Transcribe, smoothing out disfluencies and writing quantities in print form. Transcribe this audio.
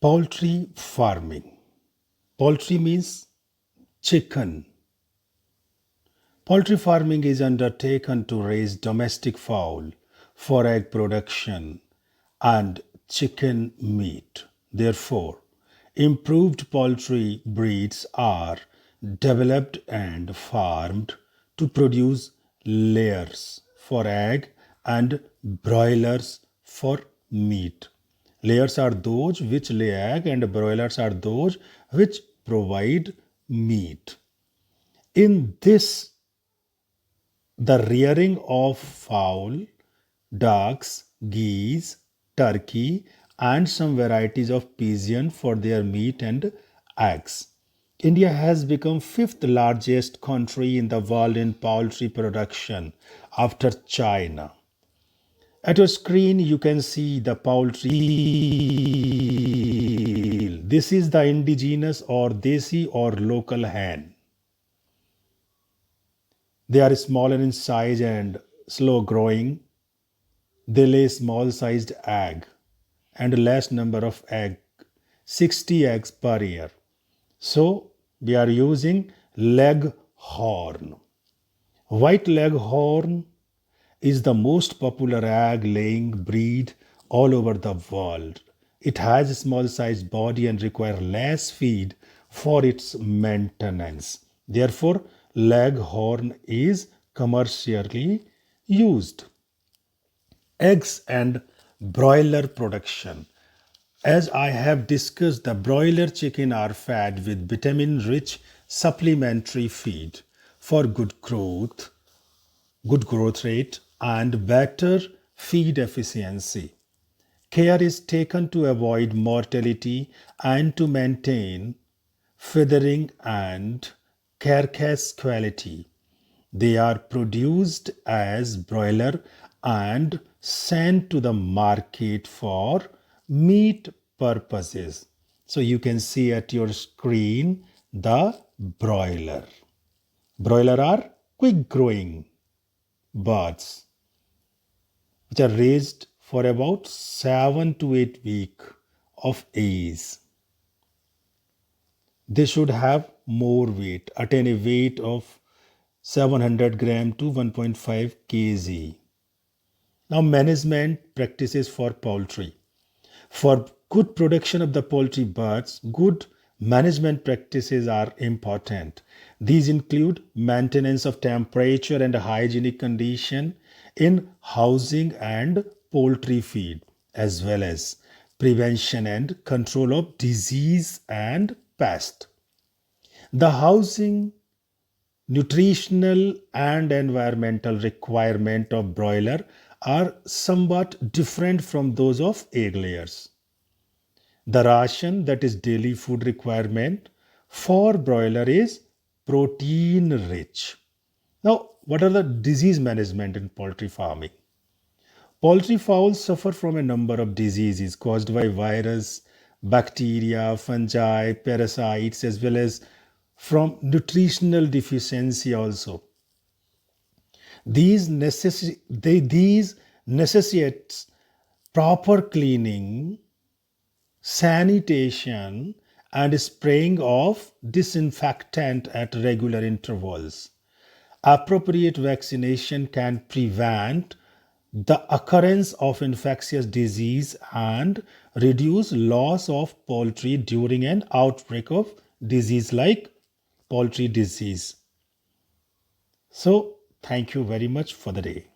Poultry farming. Poultry means chicken. Poultry farming is undertaken to raise domestic fowl for egg production and chicken meat. Therefore, improved poultry breeds are developed and farmed to produce layers for egg and broilers for meat. Layers are those which lay egg and broilers are those which provide meat. In this, the rearing of fowl, ducks, geese, turkey, and some varieties of pigeon for their meat and eggs. India has become fifth largest country in the world in poultry production after China. At your screen, you can see the poultry. This is the indigenous or desi or local hen. They are smaller in size and slow growing. They lay small sized egg and less number of egg, 60 eggs per year. So we are using leghorn. White leghorn is the most popular egg laying breed all over the world. It has a small sized body and requires less feed for its maintenance. Therefore, leghorn is commercially used. Eggs and broiler production. As I have discussed, the broiler chicken are fed with vitamin-rich supplementary feed for good growth rate, and better feed efficiency. Care is taken to avoid mortality and to maintain feathering and carcass quality. They are produced as broiler and sent to the market for meat purposes. So you can see at your screen the broiler. Broiler are quick growing birds which are raised for about 7 to 8 weeks of age. They should have more weight, attain a weight of 700 gram to 1.5 kg. Now, management practices for poultry. For good production of the poultry birds, good management practices are important. These include maintenance of temperature and hygienic condition in housing and poultry feed, as well as prevention and control of disease and pest. The housing, nutritional and environmental requirement of broiler are somewhat different from those of egg layers. The ration, that is daily food requirement for broiler, is protein rich. Now, what are the disease management in poultry farming? Poultry fowls suffer from a number of diseases caused by virus, bacteria, fungi, parasites, as well as from nutritional deficiency also. These necessitates proper cleaning, sanitation, and spraying of disinfectant at regular intervals. Appropriate vaccination can prevent the occurrence of infectious disease and reduce loss of poultry during an outbreak of disease like poultry disease. So, thank you very much for the day.